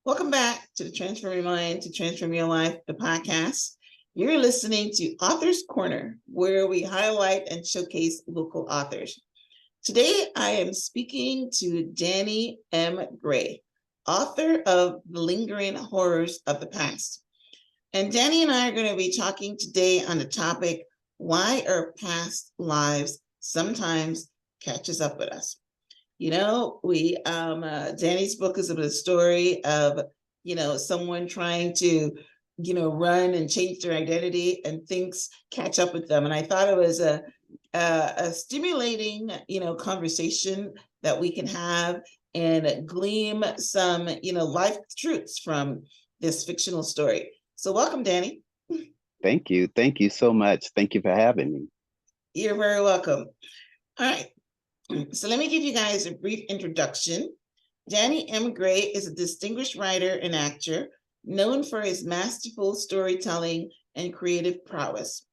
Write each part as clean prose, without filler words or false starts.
Welcome back to the Transform Your Mind to Transform Your Life, the podcast. You're listening to Author's Corner, where we highlight and showcase local authors. Today, I am speaking to Danny M. Gray, author of The Lingering Horrors of the Past. And Danny and I are going to be talking today on the topic, why our past lives sometimes catches up with us. You know, Danny's book is a story of, someone trying to, run and change their identity and things catch up with them. And I thought it was a stimulating, conversation that we can have and glean some, life truths from this fictional story. So welcome, Danny. Thank you. Thank you so much. Thank you for having me. You're very welcome. All right. So let me give you guys a brief introduction. Danny M. Gray is a distinguished writer and actor known for his masterful storytelling and creative prowess.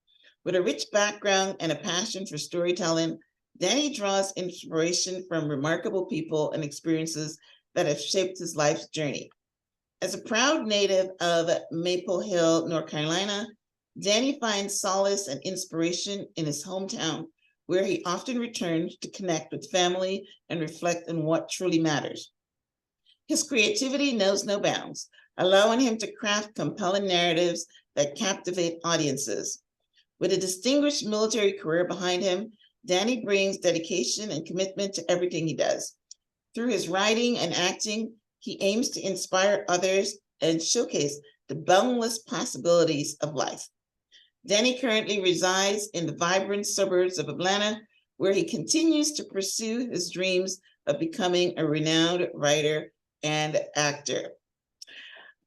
With a rich background and a passion for storytelling, Danny draws inspiration from remarkable people and experiences that have shaped his life's journey. As a proud native of Maple Hill, North Carolina, Danny finds solace and inspiration in his hometown, where he often returns to connect with family and reflect on what truly matters. His creativity knows no bounds, allowing him to craft compelling narratives that captivate audiences. With a distinguished military career behind him, Danny brings dedication and commitment to everything he does. Through his writing and acting, he aims to inspire others and showcase the boundless possibilities of life. Danny currently resides in the vibrant suburbs of Atlanta, where he continues to pursue his dreams of becoming a renowned writer and actor.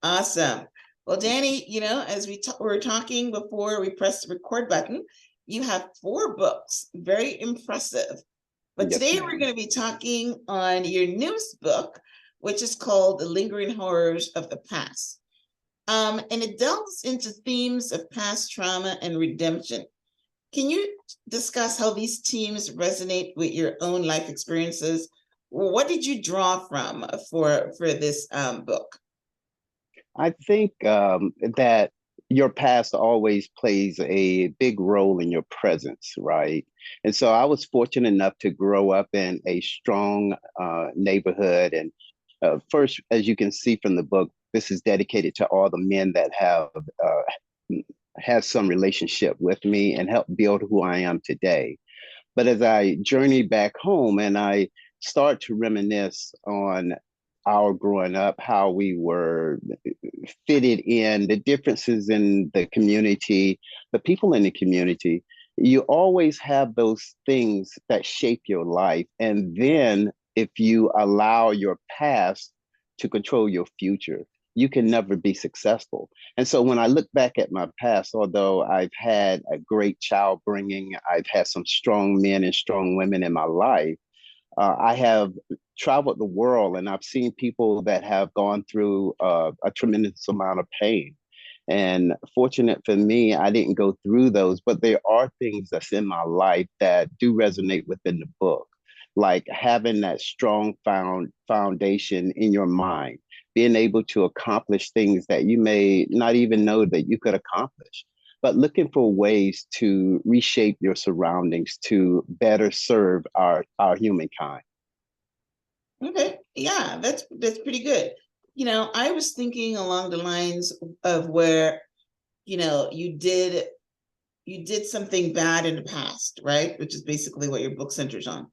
Awesome. Well, Danny, as we were talking before we pressed the record button, you have 4 books, very impressive. But Yes, today ma'am. we're going to be talking on your newest book, which is called The Lingering Horrors of the Past. And it delves into themes of past trauma and redemption. Can you discuss how these themes resonate with your own life experiences? What did you draw from for this book? I think that your past always plays a big role in your presence, right? And so I was fortunate enough to grow up in a strong neighborhood. And first, as you can see from the book, this is dedicated to all the men that have had some relationship with me and helped build who I am today. But as I journey back home and I start to reminisce on our growing up, how we were fitted in, the differences in the community, the people in the community, you always have those things that shape your life. And then if you allow your past to control your future, you can never be successful. And so when I look back at my past, although I've had a great child bringing, I've had some strong men and strong women in my life, I have traveled the world and I've seen people that have gone through a tremendous amount of pain. And fortunate for me, I didn't go through those, but there are things that's in my life that do resonate within the book, like having that strong foundation in your mind, being able to accomplish things that you may not even know that you could accomplish, but looking for ways to reshape your surroundings to better serve our humankind. Okay, yeah, that's pretty good. I was thinking along the lines of where, you did something bad in the past, right? Which is basically what your book centers on.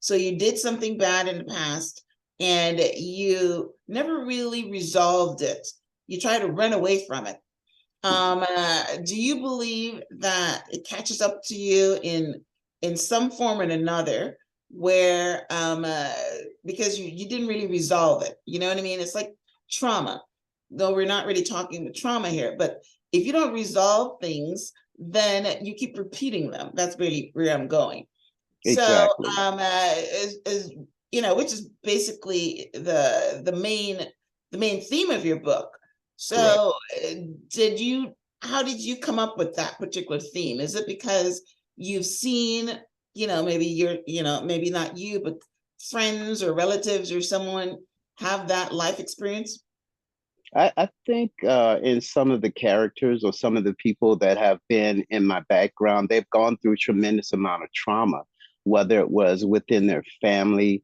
So you did something bad in the past and you never really resolved it. You try to run away from it. Do you believe that it catches up to you in some form or another where because you didn't really resolve it? You know what I mean? It's like trauma, though we're not really talking the trauma here, but if you don't resolve things, then you keep repeating them. That's really where I'm going. So, Exactly. which is basically the main theme of your book. Correct. So, how did you come up with that particular theme? Is it because you've seen, maybe not you, but friends or relatives or someone have that life experience? I think in some of the characters or some of the people that have been in my background, they've gone through tremendous amount of trauma, whether it was within their family,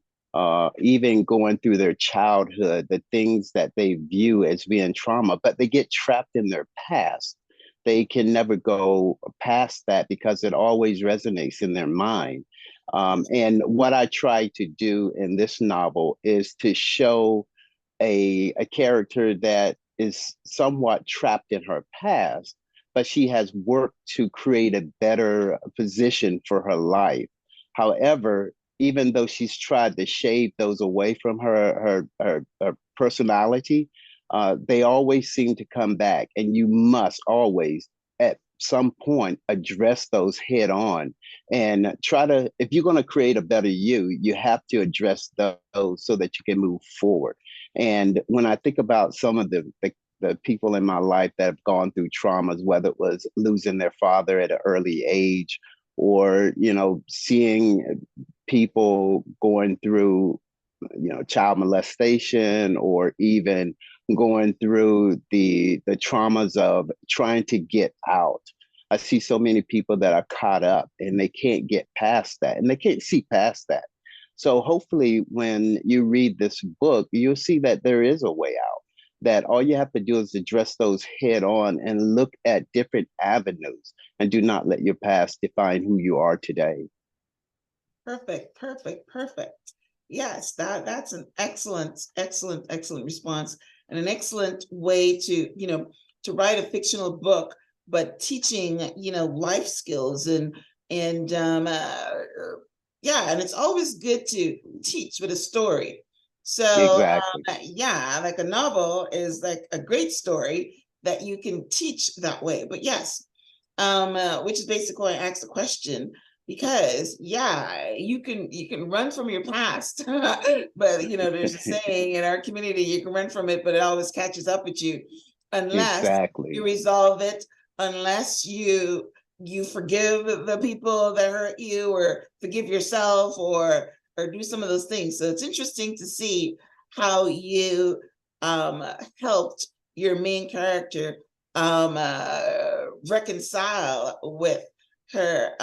even going through their childhood, the things that they view as being trauma, but they get trapped in their past. They can never go past that because it always resonates in their mind. And what I try to do in this novel is to show a character that is somewhat trapped in her past, but she has worked to create a better position for her life. However, even though she's tried to shade those away from her personality, they always seem to come back, and you must always at some point address those head on and try to, if you're going to create a better you have to address those so that you can move forward. And when I think about some of the people in my life that have gone through traumas, whether it was losing their father at an early age, or seeing people going through child molestation, or even going through the traumas of trying to get out. I see so many people that are caught up and they can't get past that, and they can't see past that. So hopefully when you read this book, you'll see that there is a way out, that all you have to do is address those head on and look at different avenues, and do not let your past define who you are today. Perfect, perfect, perfect. Yes, that's an excellent, excellent, excellent response, and an excellent way to, to write a fictional book, but teaching, life skills and yeah, and it's always good to teach with a story. So Exactly. yeah, like a novel is like a great story that you can teach that way. But yes, which is basically why I asked the question, because yeah, you can run from your past, but there's a saying in our community, you can run from it, but it always catches up with you unless you Exactly. resolve it, unless you forgive the people that hurt you, or forgive yourself, or do some of those things. So it's interesting to see how you helped your main character reconcile with her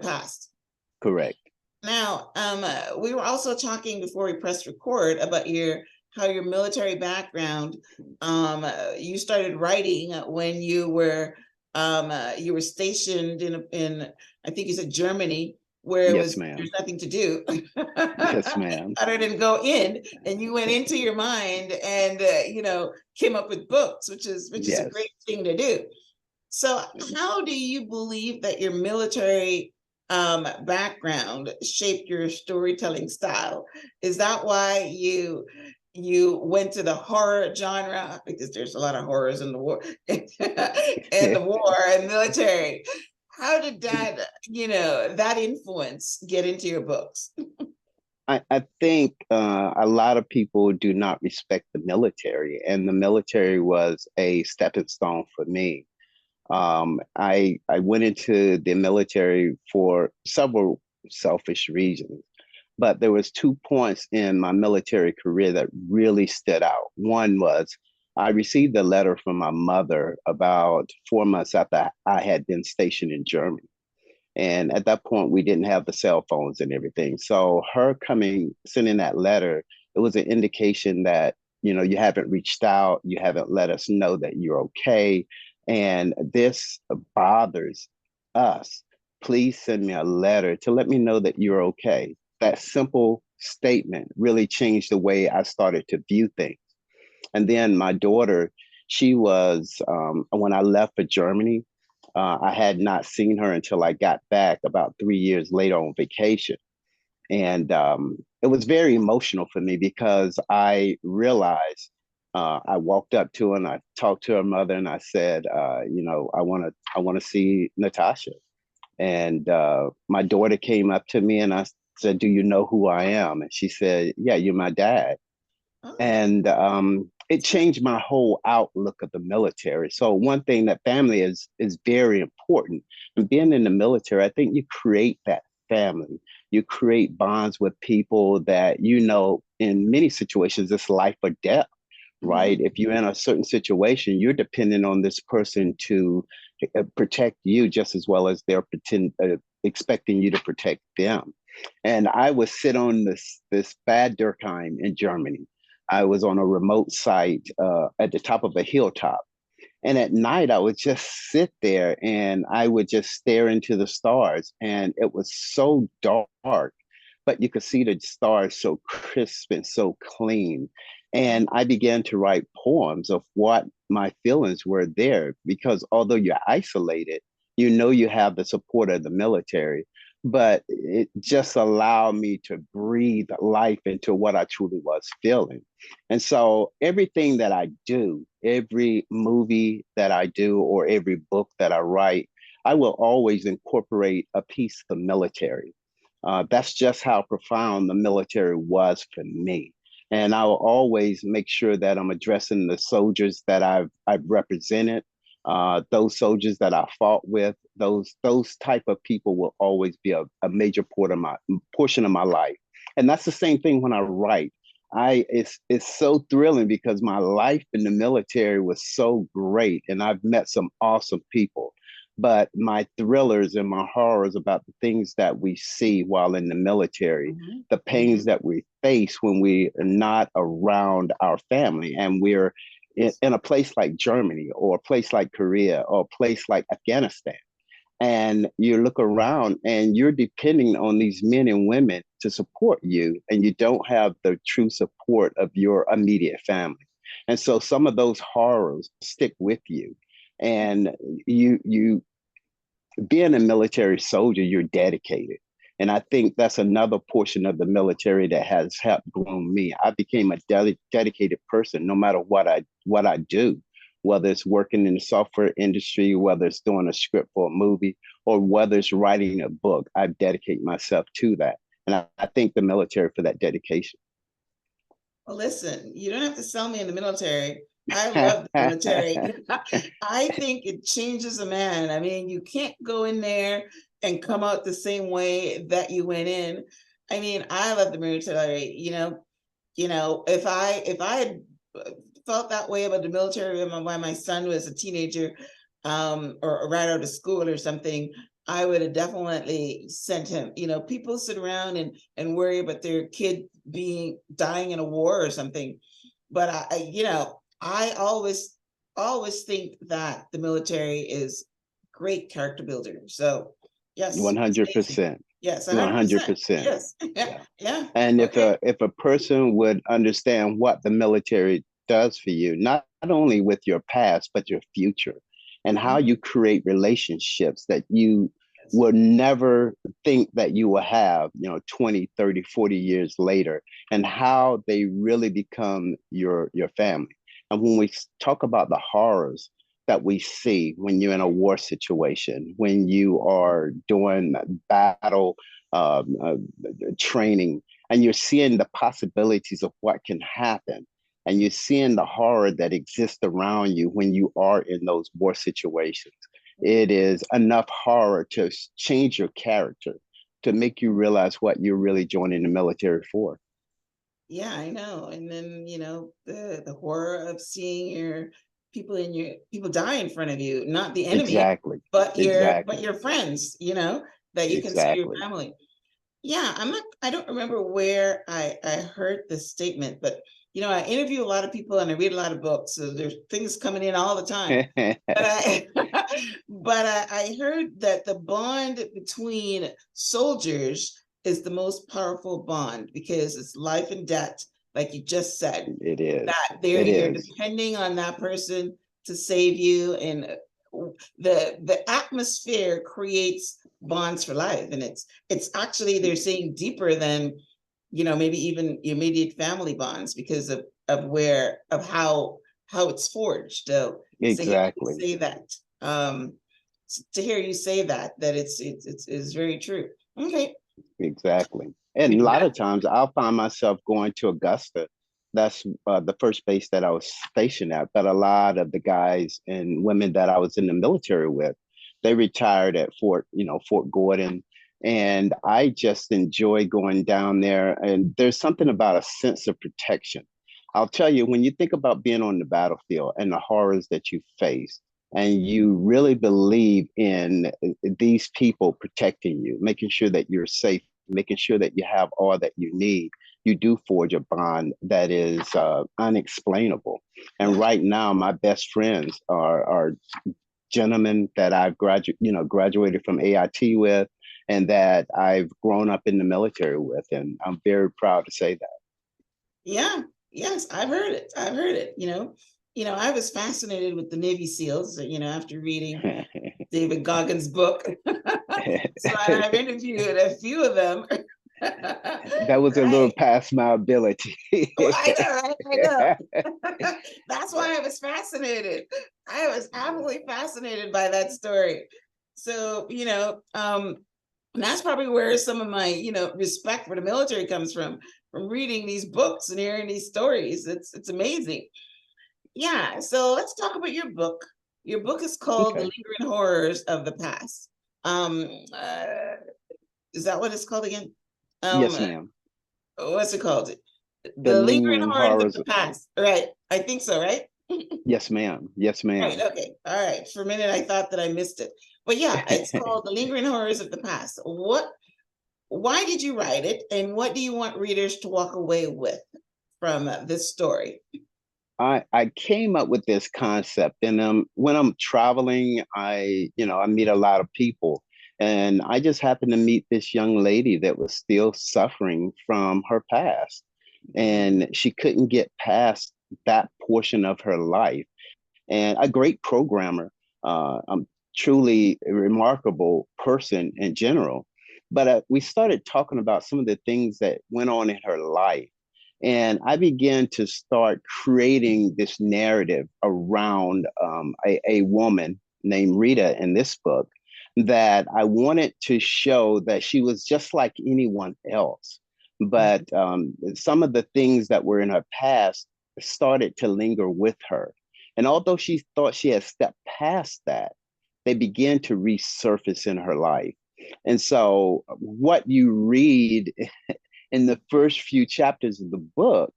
past. Correct. Now, we were also talking before we pressed record about your military background. You started writing when you were stationed in I think you said Germany, where Yes, there's ma'am. nothing to do Yes, ma'am. other than go in, and you went into your mind and came up with books, which is a Yes. great thing to do. So, how do you believe that your military background shaped your storytelling style? Is that why you went to the horror genre? Because there's a lot of horrors in the war, and the war and military. How did that influence get into your books? I think a lot of people do not respect the military, and the military was a stepping stone for me. I went into the military for several selfish reasons, but there was 2 points in my military career that really stood out. One was I received a letter from my mother about 4 months after I had been stationed in Germany. And at that point, we didn't have the cell phones and everything. So her coming, sending that letter, it was an indication that, you haven't reached out, you haven't let us know that you're okay. And this bothers us. Please send me a letter to let me know that you're okay. That simple statement really changed the way I started to view things. And then my daughter, she was, when I left for Germany, I had not seen her until I got back about 3 years later on vacation. And it was very emotional for me because I realized I walked up to her and I talked to her mother and I said, I want to see Natasha. And my daughter came up to me and I said, do you know who I am? And she said, yeah, you're my dad. Oh, And it changed my whole outlook of the military. So one thing, that family is very important. And being in the military, I think you create that family. You create bonds with people that in many situations it's life or death, right? If you're in a certain situation, you're depending on this person to protect you just as well as they're expecting you to protect them. And I would sit on this bad Durkheim in Germany. I was on a remote site at the top of a hilltop. And at night, I would just sit there and I would just stare into the stars. And it was so dark, but you could see the stars so crisp and so clean. And I began to write poems of what my feelings were there because although you're isolated, you know you have the support of the military, but it just allowed me to breathe life into what I truly was feeling. And so everything that I do, every movie that I do, or every book that I write, I will always incorporate a piece of the military. That's just how profound the military was for me. And I will always make sure that I'm addressing the soldiers that I've represented, those soldiers that I fought with. Those type of people will always be a major portion of my life. And that's the same thing when I write. It's so thrilling because my life in the military was so great, and I've met some awesome people. But my thrillers and my horrors about the things that we see while in the military, the pains that we face when we are not around our family and we're in a place like Germany or a place like Korea or a place like Afghanistan. And you look around and you're depending on these men and women to support you, and you don't have the true support of your immediate family. And so some of those horrors stick with you. And you being a military soldier, you're dedicated. And I think that's another portion of the military that has helped groom me. I became a dedicated person no matter what I do, whether it's working in the software industry, whether it's doing a script for a movie, or whether it's writing a book. I dedicate myself to that. And I thank the military for that dedication. Well, listen, you don't have to sell me in the military. I love the military. I think it changes a man. I mean, you can't go in there and come out the same way that you went in. I mean, I love the military. If I had felt that way about the military when my son was a teenager, or right out of school or something, I would have definitely sent him. People sit around and worry about their kid dying in a war or something. But I always think that the military is great character builder. So yes, it's amazing. 100%. Yes, 100%. 100%. Yes. Yeah. Yeah. And Okay. if a person would understand what the military does for you, not only with your past, but your future, and how you create relationships that you Yes. will never think that you will have, 20, 30, 40 years later, and how they really become your family. And when we talk about the horrors that we see when you're in a war situation, when you are doing battle training, and you're seeing the possibilities of what can happen, and you're seeing the horror that exists around you when you are in those war situations. It is enough horror to change your character, to make you realize what you're really joining the military for. Yeah, I know. And then, the horror of seeing your people die in front of you, not the enemy, Exactly. but Exactly. your friends, that you consider your Exactly. family. Yeah, I don't remember where I heard this statement, but I interview a lot of people and I read a lot of books, so there's things coming in all the time. But I I heard that the bond between soldiers is the most powerful bond because it's life and death, like you just said, It is. that It you're is. depending on that person to save you, and the atmosphere creates bonds for life, and it's actually, they're saying, deeper than maybe even your immediate family bonds because of how it's forged. So Exactly. say that um to hear you say that it's very true. Okay. Exactly. And a Maybe lot that. of times I'll find myself going to Augusta. That's the first base that I was stationed at. But a lot of the guys and women that I was in the military with, they retired at Fort Gordon. And I just enjoy going down there. And there's something about a sense of protection. I'll tell you, when you think about being on the battlefield and the horrors that you face, and you really believe in these people protecting you, making sure that you're safe, making sure that you have all that you need, you do forge a bond that is unexplainable. And Yeah. right now, my best friends are gentlemen that I've graduated from AIT with, and that I've grown up in the military with, and I'm very proud to say that. Yeah. Yes, I've heard it. I've heard it. I was fascinated with the Navy SEALs, after reading David Goggins' book. So I've interviewed a few of them. That was a little Right. past my ability. Well, I know, I know. That's why I was fascinated. I was absolutely fascinated by that story. So, and that's probably where some of my, respect for the military comes from reading these books and hearing these stories. It's amazing. Yeah. So let's talk about your book. Your book is called The Okay. Lingering Horrors of the Past. Um, uh, is that what it's called again? Yes, Um, ma'am. what's it called? The The Lingering lingering Horrors of horrors. the Past. Right. I think so, right? Yes, ma'am. Yes, Right. ma'am. Okay. All right. For a minute, I thought that I missed it. But yeah, it's called The Lingering Horrors of the Past. Why did you write it? And what do you want readers to walk away with from this story? I came up with this concept, and when I'm traveling, I meet a lot of people, and I just happened to meet this young lady that was still suffering from her past, Mhm. and she couldn't get past that portion of her life. And a great programmer, truly a remarkable person in general. But we started talking about some of the things that went on in her life. And I began to start creating this narrative around a woman named Rita in this book, that I wanted to show that she was just like anyone else. Mhm. But some of the things that were in her past started to linger with her. And although she thought she had stepped past that, they began to resurface in her life. And so, what you read in the first few chapters of the book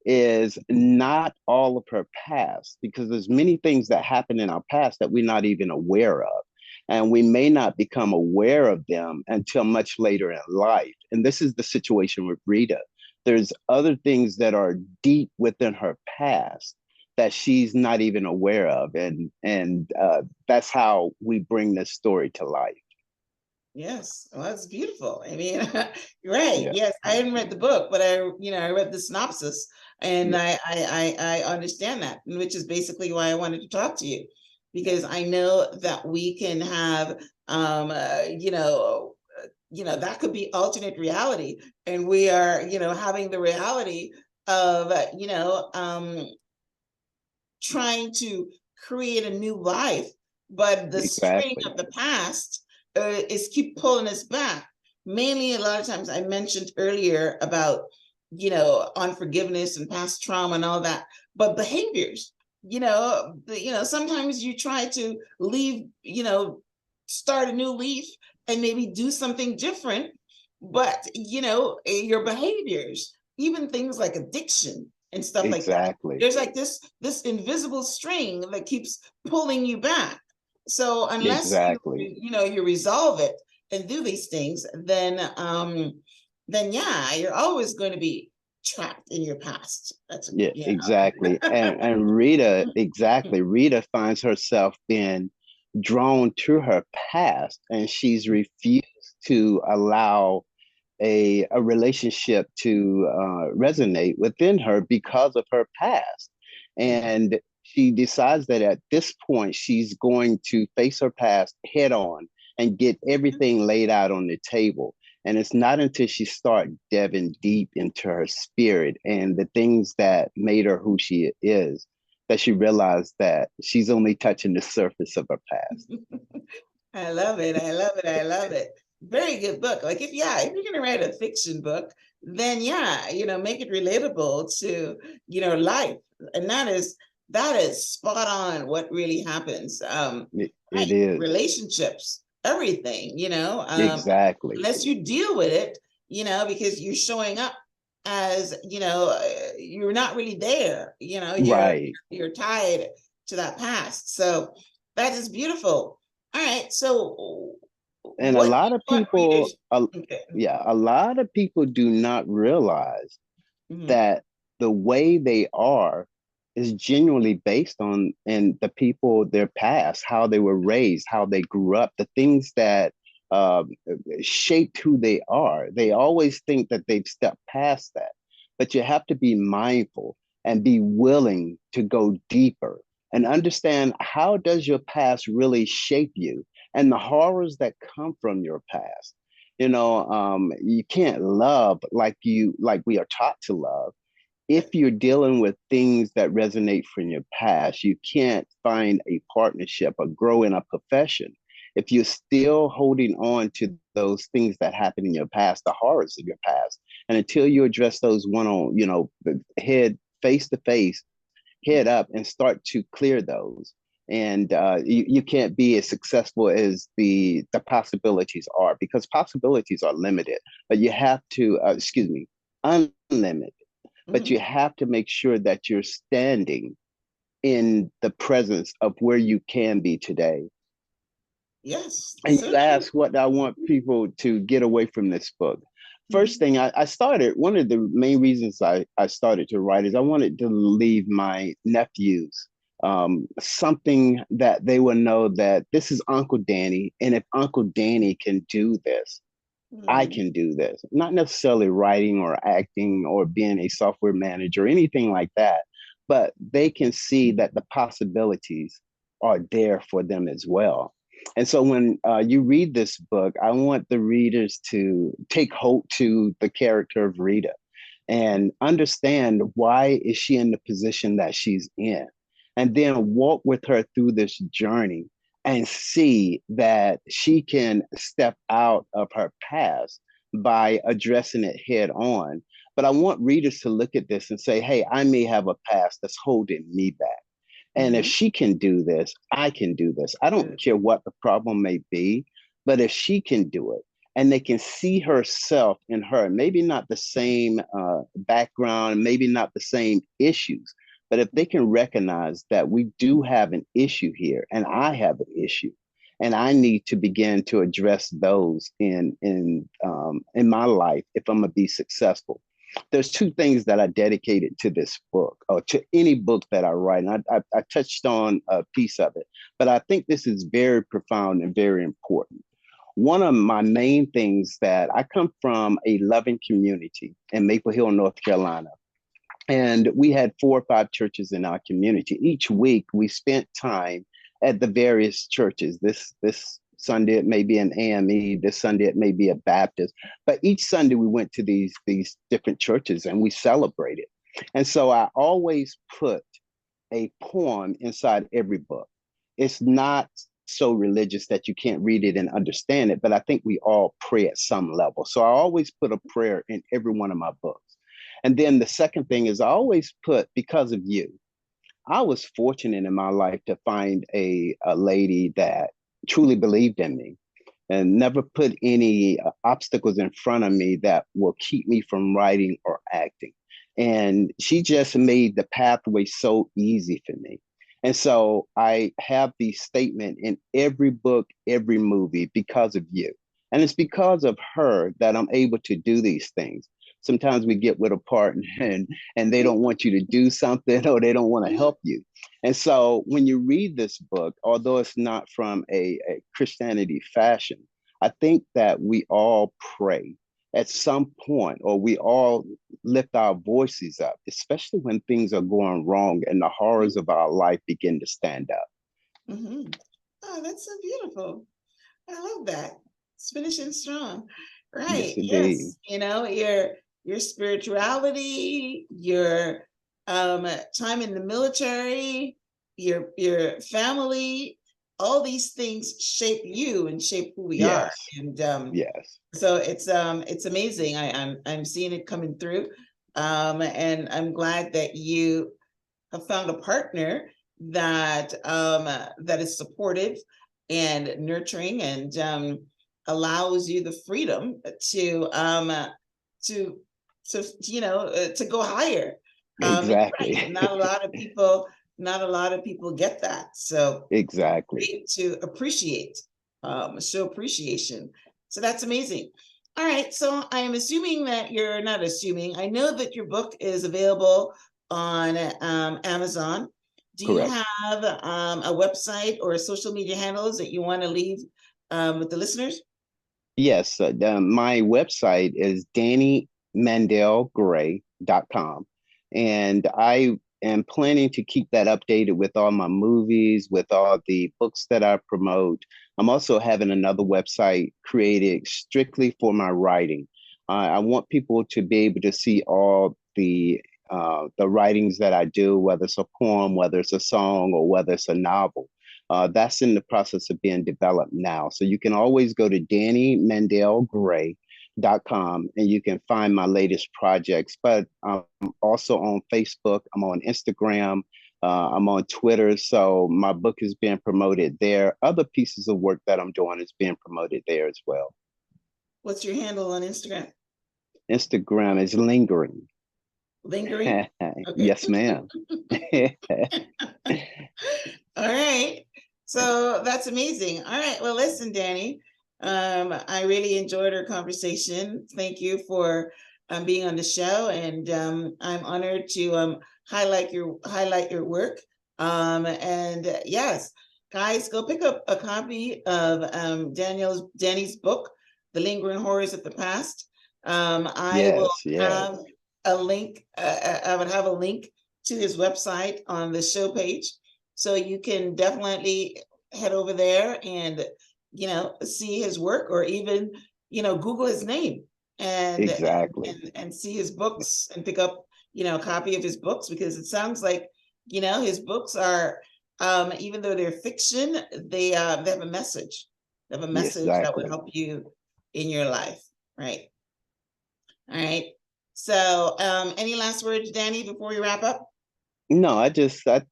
is not all of her past, because there's many things that happen in our past that we're not even aware of, and we may not become aware of them until much later in life. And this is the situation with Rita. There's other things that are deep within her past that she's not even aware of, and that's how we bring this story to life. Yes, well, that's beautiful. I mean, right. Yeah, Yes, I yeah, haven't read the book, but I read the synopsis, and yeah. I understand that, which is basically why I wanted to talk to you, because I know that we can have, that could be alternate reality, and we are, having the reality of, trying to create a new life, but the string Exactly, of the past is keep pulling us back. Mainly, a lot of times I mentioned earlier about unforgiveness and past trauma and all that, but behaviors. Sometimes you try to leave, start a new leaf and maybe do something different, but your behaviors, even things like addiction and stuff like that, exactly, there's like this invisible string that keeps pulling you back. So unless exactly. you resolve it and do these things, then yeah, you're always going to be trapped in your past. That's Yeah, exactly. And Rita, exactly. Rita finds herself being drawn to her past, and she's refused to allow a relationship to resonate within her because of her past. And she decides that at this point, she's going to face her past head on and get everything laid out on the table. And it's not until she starts delving deep into her spirit and the things that made her who she is that she realized that she's only touching the surface of her past. I love it. I love it. I love it. Very good book. Like if you're gonna write a fiction book, then yeah, make it relatable to, life. And that is spot on what really happens. It Right. is. Relationships, everything, Exactly. unless you deal with it, because you're showing up. as, you know, you're not really there, you know, Right. you're tied to that past. So that is beautiful. All right. So And a what do lot you of want people, readers? Okay. yeah, a lot of people do not realize Mhm. that the way they are is genuinely based on and the people, their past, how they were raised, how they grew up, the things that um, shaped who they are. They always think that they've stepped past that, but you have to be mindful and be willing to go deeper and understand how does your past really shape you and the horrors that come from your past. You can't love like we are taught to love if you're dealing with things that resonate from your past. You can't find a partnership or grow in a profession if you're still holding on to those things that happened in your past, the horrors of your past. And until you address those one on, head face to face, head up, and start to clear those. And you can't be as successful as the possibilities are, because possibilities are limited, but you have to, excuse me, unlimited, but you Mhm. have to make sure that you're standing in the presence of where you can be today. Yes, And so you true. ask what I want people to get away from this book. First Mhm. thing I started, one of the main reasons I started to write is I wanted to leave my nephews something that they will know that this is Uncle Danny. And if Uncle Danny can do this, I Mhm. can do this. Not necessarily writing or acting or being a software manager or anything like that, but they can see that the possibilities are there for them as well. And so when you read this book, I want the readers to take hope to the character of Rita and understand why is she in the position that she's in, and then walk with her through this journey and see that she can step out of her past by addressing it head on. But I want readers to look at this and say, hey, I may have a past that's holding me back. And if Mhm. she can do this, I can do this. I don't Good. care what the problem may be, but if she can do it, and they can see herself in her, maybe not the same background, maybe not the same issues, but if they can recognize that we do have an issue here, and I have an issue, and I need to begin to address those in my life if I'm gonna be successful. There's two things that I dedicated to this book, or to any book that I write. And I touched on a piece of it, but I think this is very profound and very important. One of my main things that I come from a loving community in Maple Hill, North Carolina. And we had 4 or 5 churches in our community. Each week we spent time at the various churches. This Sunday it may be an AME, this Sunday it may be a Baptist. But each Sunday we went to these different churches and we celebrated. And so I always put a poem inside every book. It's not so religious that you can't read it and understand it, but I think we all pray at some level. So I always put a prayer in every one of my books. And then the second thing is I always put because of you. I was fortunate in my life to find a lady that truly believed in me and never put any obstacles in front of me that will keep me from writing or acting. And she just made the pathway so easy for me. And so I have the statement in every book, every movie because of you. And it's because of her that I'm able to do these things. Sometimes we get with a partner and they don't want you to do something or they don't want to help you. And so when you read this book, although it's not from a Christianity fashion, I think that we all pray at some point, or we all lift our voices up, especially when things are going wrong and the horrors of our life begin to stand up. Mhm. Oh, that's so beautiful. I love that. It's finishing strong. Yes, Right. indeed. Yes. You know, your spirituality, your time in the military, your family, all these things shape you and shape who we are. Yes, And yes, so it's amazing. I'm seeing it coming through. And I'm glad that you have found a partner that is supportive and nurturing and allows you the freedom to to go higher. And you're Exactly. right, not a lot of people get that. So Exactly. great to appreciate, show appreciation. So that's amazing. All right, so I am assuming that you're not assuming. I know that your book is available on Amazon. Do you Correct. have a website or social media handles that you want to leave with the listeners? Yes, my website is DannyMandelGray.com. And I am planning to keep that updated with all my movies, with all the books that I promote. I'm also having another website created strictly for my writing. I want people to be able to see all the writings that I do, whether it's a poem, whether it's a song, or whether it's a novel. That's in the process of being developed now. So you can always go to DannyMandelGray.com and you can find my latest projects. But I'm also on Facebook, I'm on Instagram, I'm on Twitter. So my book is being promoted there. Other pieces of work that I'm doing is being promoted there as well. What's your handle on Instagram? Instagram is lingering. Lingering? Okay. Yes, ma'am. All right. So that's amazing. All right. Well, listen, Danny, I really enjoyed our conversation. Thank you for being on the show, and I'm honored to highlight your work. And yes, guys, go pick up a copy of Danny's book, The Lingering Horrors of the Past. I will Yes, yes, have a link. I would have a link to his website on the show page. So you can definitely head over there and, see his work, or even, Google his name and, exactly. and see his books and pick up, a copy of his books, because it sounds like, his books are, even though they're fiction, they have a message. They have a message that would Exactly. help you in your life. Right. All right. So any last words, Danny, before we wrap up? No, I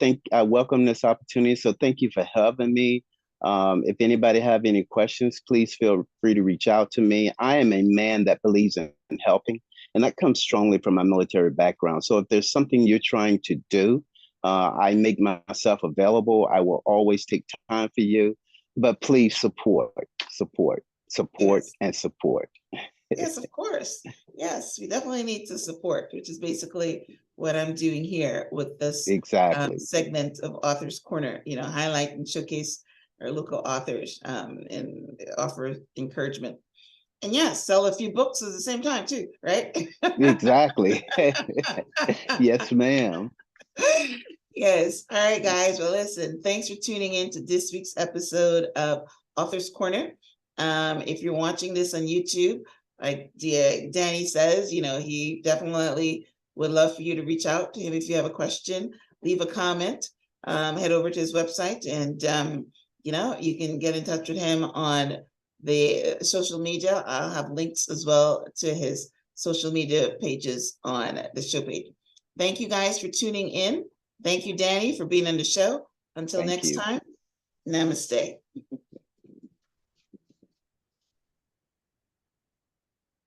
think I welcome this opportunity. So thank you for having me. If anybody have any questions, please feel free to reach out to me. I am a man that believes in helping, and that comes strongly from my military background. So if there's something you're trying to do, I make myself available. I will always take time for you, but please support, Yes. and support. Yes, of course. Yes, we definitely need to support, which is basically what I'm doing here with this Exactly. segment of Authors Corner, highlight and showcase our local authors and offer encouragement. And yes, sell a few books at the same time too, right? Exactly. Yes, ma'am. Yes. All right, guys. Well, listen, thanks for tuning in to this week's episode of Authors Corner. If you're watching this on YouTube, like Danny says, he definitely would love for you to reach out to him if you have a question, leave a comment, head over to his website, and you can get in touch with him on the social media. I'll have links as well to his social media pages on the show page. Thank you guys for tuning in. Thank you, Danny, for being on the show. Until Thank next you. time, namaste.